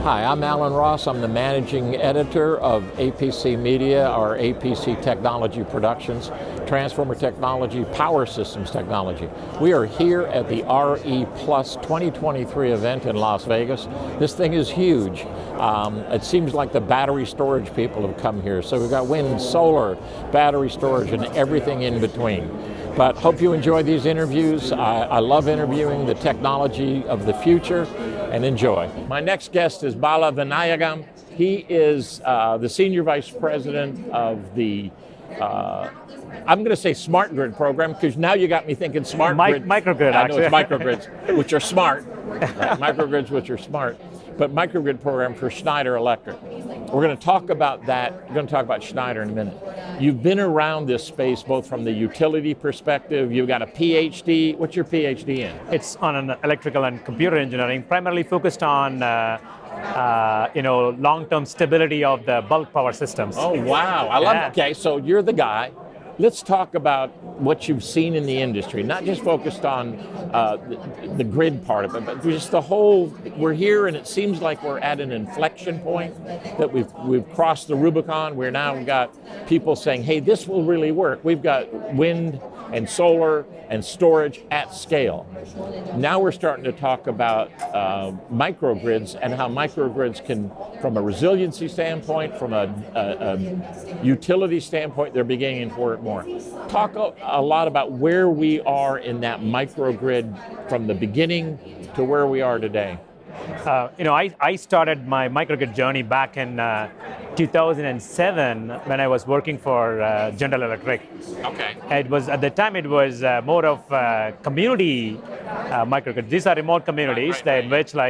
Hi, I'm Alan Ross. I'm the managing editor of APC Media, or APC Technology Productions, Transformer Technology, Power Systems Technology. We are here at the RE Plus 2023 event in Las Vegas. This thing is huge. It seems like the battery storage people have come here. So we've got wind, solar, battery storage, and everything in between. But hope you enjoy these interviews. I love interviewing the technology of the future, and enjoy. My next guest is Bala Vinaygam. He is the Senior Vice President of the, I'm going to say Smart Grid program, because now you got me thinking Smart Grid. Microgrid, actually. I know it's microgrids, which are smart. Microgrids, which are smart. But Microgrid program for Schneider Electric. We're going to talk about that. We're going to talk about Schneider in a minute. You've been around this space both from the utility perspective. You've got a PhD. What's your PhD in? It's on an electrical and computer engineering, primarily focused on long-term stability of the bulk power systems. Oh wow! I love it. Okay, so you're the guy. Let's talk about what you've seen in the industry, not just focused on the grid part of it, but just the whole. We're here, and it seems like we're at an inflection point that we've crossed the Rubicon. We've got people saying, "Hey, this will really work." We've got wind and solar and storage at scale. Now we're starting to talk about microgrids and how microgrids can, from a resiliency standpoint, from a utility standpoint, they're beginning to work more. Talk a lot about where we are in that microgrid from the beginning to where we are today. I started my microgrid journey back in 2007 when I was working for General Electric. Okay. It was at the time it was more of community microgrid. These are remote communities in which you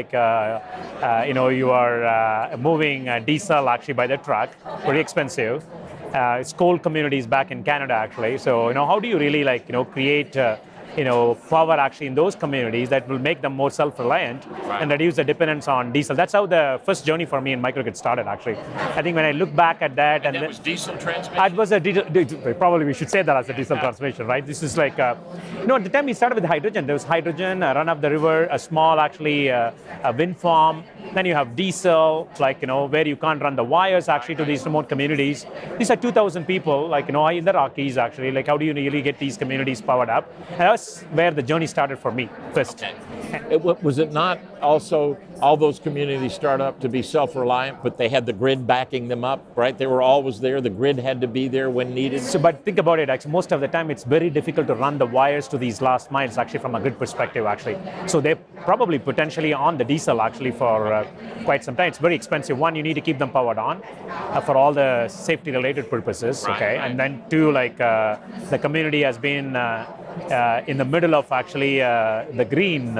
are moving diesel actually by the truck, very expensive. It's coal communities back in Canada actually. So how do you really create power actually in those communities that will make them more self-reliant and reduce the dependence on diesel. That's how the first journey for me in microgrid started actually. I think when I look back at that, and that was diesel transmission? It was a probably we should say that as a diesel transmission, right? This is like, at the time we started with hydrogen. There was hydrogen, a run up the river, a small actually a wind farm. Then you have diesel, where you can't run the wires actually to these remote communities. These are 2,000 people, in the Rockies actually. How do you really get these communities powered up? And that's where the journey started for me first. Okay. Was it not also all those communities start up to be self-reliant, but they had the grid backing them up, right? They were always there. The grid had to be there when needed. So, but think about it. Actually, most of the time, it's very difficult to run the wires to these last miles. Actually, from a grid perspective, actually, so they're probably potentially on the diesel actually for quite some time. It's very expensive. One, you need to keep them powered on for all the safety-related purposes. Right, okay, right. And then two, the community has been in the middle of actually the green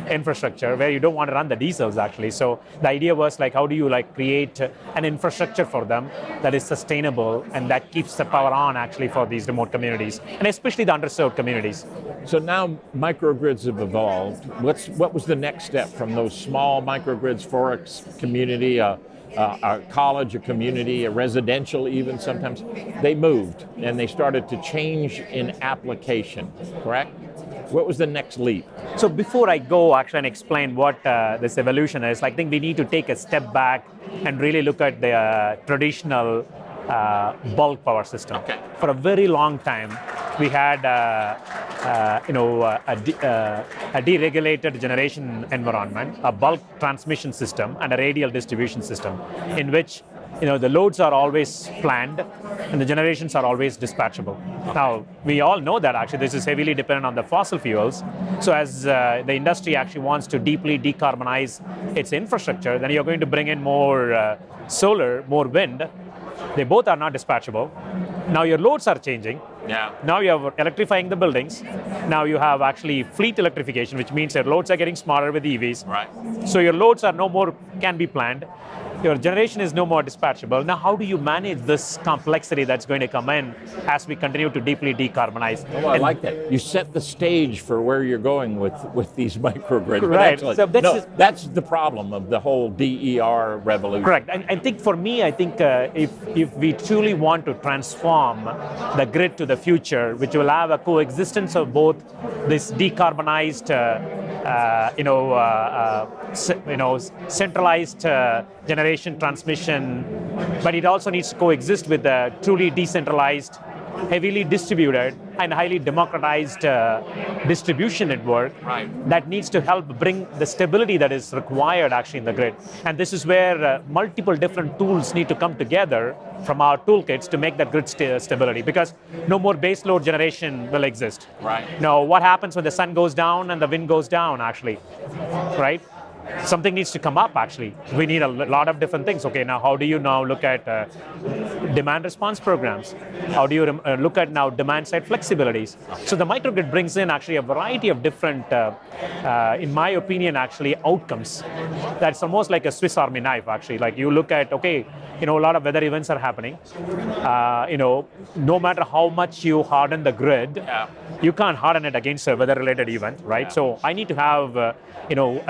infrastructure where you don't want to run the diesels actually. So the idea was how do you create an infrastructure for them that is sustainable and that keeps the power on actually for these remote communities and especially the underserved communities. So now microgrids have evolved. What was the next step from those small microgrids for a community, a college, a community, a residential even sometimes? They moved and they started to change in application, correct? What was the next leap? So before I go actually and explain what this evolution is, I think we need to take a step back and really look at the traditional bulk power system. Okay. For a very long time, we had a deregulated generation environment, a bulk transmission system, and a radial distribution system, in which the loads are always planned and the generations are always dispatchable. Now, we all know that actually this is heavily dependent on the fossil fuels. So as the industry actually wants to deeply decarbonize its infrastructure, then you're going to bring in more solar, more wind. They both are not dispatchable. Now your loads are changing. Yeah. Now you are electrifying the buildings. Now you have actually fleet electrification, which means your loads are getting smaller with EVs. Right. So your loads are no more can be planned. Your generation is no more dispatchable. Now, how do you manage this complexity that's going to come in as we continue to deeply decarbonize? Oh, I like that. You set the stage for where you're going with these microgrids. Right. So that's the problem of the whole DER revolution. Correct. And I think for me, if we truly want to transform the grid to the future, which will have a coexistence of both this decarbonized centralized generation transmission, but it also needs to coexist with the truly decentralized, heavily distributed and highly democratized distribution network that needs to help bring the stability that is required actually in the grid. And this is where multiple different tools need to come together from our toolkits to make that grid stability, because no more base load generation will exist. Now, what happens when the sun goes down and the wind goes down actually, right? Something needs to come up actually. We need a lot of different things. Okay, now how do you now look at demand response programs? How do you look at now demand side flexibilities? So the microgrid brings in actually a variety of different, in my opinion, actually outcomes. That's almost like a Swiss Army knife actually. Like you look at, okay, a lot of weather events are happening. No matter how much you harden the grid, you can't harden it against a weather-related event, right? So I need to have, a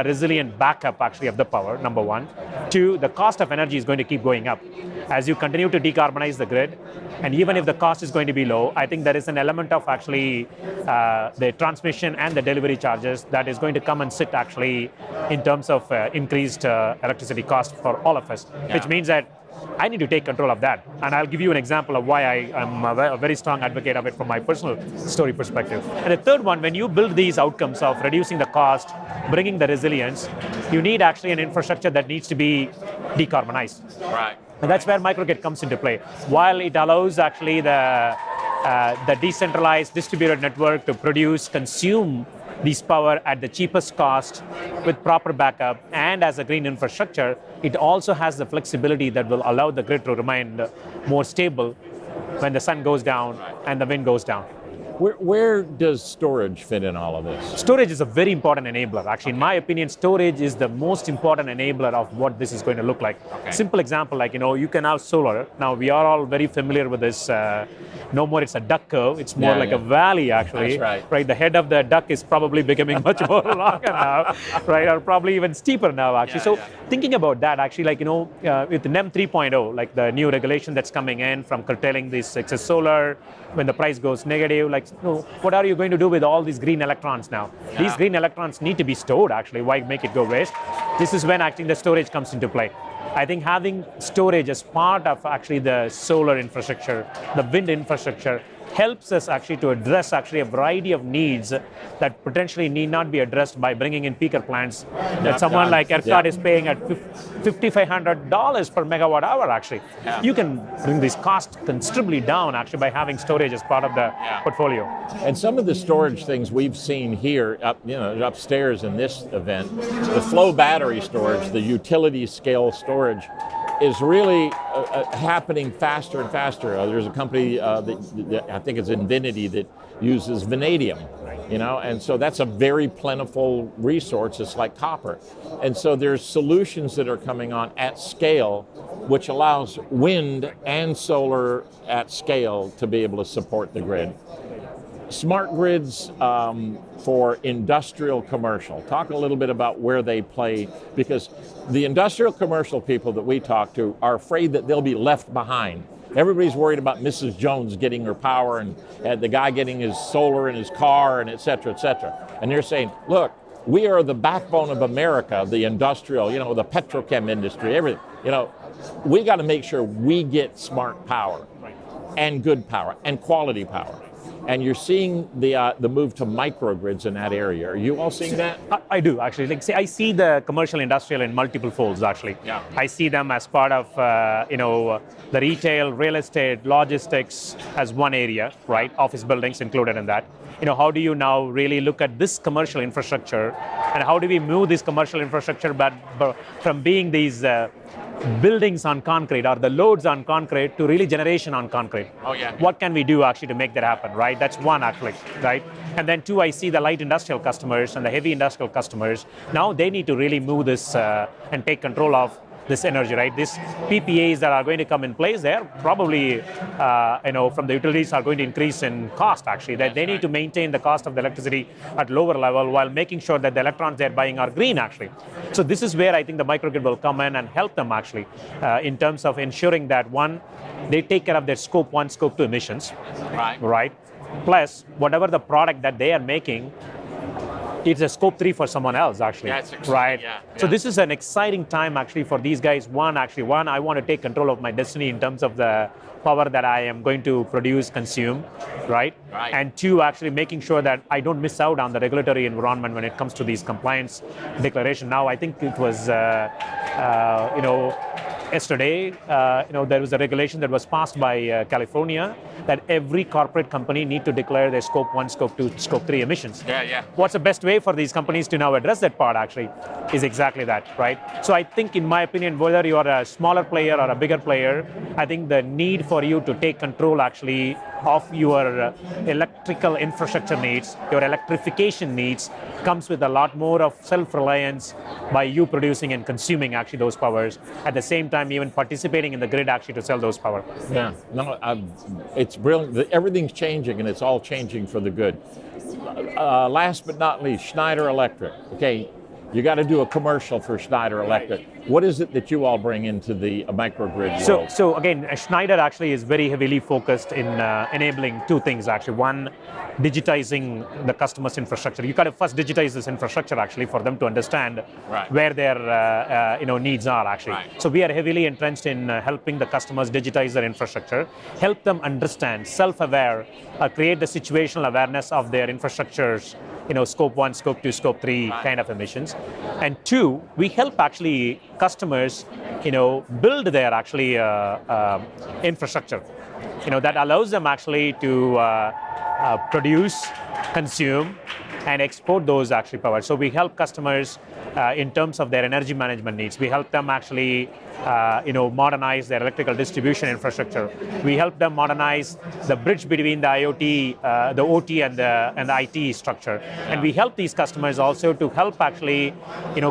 resilient backup actually of the power, number one. Two, the cost of energy is going to keep going up. As you continue to decarbonize the grid, and even if the cost is going to be low, I think there is an element of actually the transmission and the delivery charges that is going to come and sit actually in terms of increased electricity cost for all of us, which means that I need to take control of that. And I'll give you an example of why I am a very strong advocate of it from my personal story perspective. And the third one, when you build these outcomes of reducing the cost, bringing the resilience, you need actually an infrastructure that needs to be decarbonized. And that's where microgrid comes into play. While it allows actually the decentralized distributed network to produce, consume this power at the cheapest cost with proper backup and as a green infrastructure, it also has the flexibility that will allow the grid to remain more stable when the sun goes down and the wind goes down. Where does storage fit in all of this? Storage is a very important enabler. Actually, in my opinion, storage is the most important enabler of what this is going to look like. Simple example, like, you can have solar. Now, we are all very familiar with this. No more it's a duck curve. It's more like a valley, actually. That's right. The head of the duck is probably becoming much more longer now, right? Or probably even steeper now, actually. Thinking about that, actually, like, with NEM 3.0, like the new regulation that's coming in from curtailing this excess solar, when the price goes negative, like, what are you going to do with all these green electrons now? These green electrons need to be stored, actually. Why make it go waste? This is when actually the storage comes into play. I think having storage as part of actually the solar infrastructure, the wind infrastructure, helps us actually to address actually a variety of needs that potentially need not be addressed by bringing in peaker plants that someone like ERCOT is paying at $5,500 per megawatt hour actually. You can bring this cost considerably down actually by having storage as part of the portfolio. And some of the storage things we've seen here upstairs in this event, the flow battery storage, the utility scale storage, is really happening faster and faster. There's a company that I think it's Invinity that uses vanadium, and so that's a very plentiful resource. It's like copper. And so there's solutions that are coming on at scale, which allows wind and solar at scale to be able to support the grid. Smart grids for industrial commercial. Talk a little bit about where they play, because the industrial commercial people that we talk to are afraid that they'll be left behind. Everybody's worried about Mrs. Jones getting her power and the guy getting his solar in his car and et cetera, et cetera. And they're saying, look, we are the backbone of America, the industrial, the petrochem industry, everything. We got to make sure we get smart power and good power and quality power. And you're seeing the move to microgrids in that area. Are you all seeing that? I do, actually. I see the commercial industrial in multiple folds, actually. I see them as part of, the retail, real estate, logistics as one area, right? Office buildings included in that. How do you now really look at this commercial infrastructure, and how do we move this commercial infrastructure from being these buildings on concrete or the loads on concrete to really generation on concrete? What can we do actually to make that happen, right? That's one actually, right? And then two, I see the light industrial customers and the heavy industrial customers. Now they need to really move this and take control of this energy, right? These PPAs that are going to come in place, they're probably, from the utilities are going to increase in cost actually. That they need to maintain the cost of the electricity at lower level while making sure that the electrons they're buying are green actually. So this is where I think the microgrid will come in and help them actually in terms of ensuring that one, they take care of their scope 1, scope 2 emissions, right? Plus, whatever the product that they are making, it's a scope 3 for someone else actually. That's exciting, right? yeah, So yeah. this is an exciting time actually for these guys. One, I want to take control of my destiny in terms of the power that I am going to produce, consume, right? Right. And two, actually making sure that I don't miss out on the regulatory environment when it comes to these compliance declaration. Now, I think it was, yesterday, there was a regulation that was passed by California that every corporate company need to declare their scope 1, scope 2, scope 3 emissions. Yeah. What's the best way for these companies to now address that part actually is exactly that, right? So I think, in my opinion, whether you are a smaller player or a bigger player, I think the need for you to take control actually of your electrical infrastructure needs, your electrification needs, comes with a lot more of self-reliance by you producing and consuming actually those powers. At the same time, even participating in the grid actually to sell those power. Yeah, no, it's brilliant. Everything's changing, and it's all changing for the good. Last but not least, Schneider Electric. Okay, you got to do a commercial for Schneider Electric. What is it that you all bring into the microgrid world? So again, Schneider actually is very heavily focused in enabling two things actually. One, digitizing the customer's infrastructure. You got to first digitize this infrastructure actually for them to understand where their needs are actually. Right. So we are heavily entrenched in helping the customers digitize their infrastructure, help them understand, self-aware, create the situational awareness of their infrastructures, scope 1, scope 2, scope 3 kind of emissions. And two, we help actually customers, build their actually infrastructure, that allows them actually to produce, consume, and export those actually power. So we help customers in terms of their energy management needs. We help them actually, modernize their electrical distribution infrastructure. We help them modernize the bridge between the IoT, the OT, and the IT structure. And we help these customers also to help actually,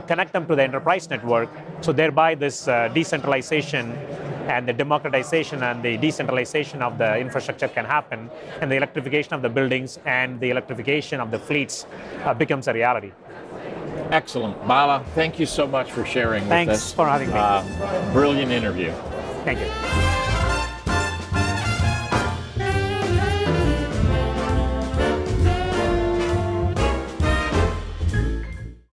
connect them to the enterprise network. So thereby this decentralization and the democratization and the decentralization of the infrastructure can happen, and the electrification of the buildings and the electrification of the fleets becomes a reality. Excellent. Bala, thank you so much for sharing with us. Thanks for having me. Brilliant interview. Thank you.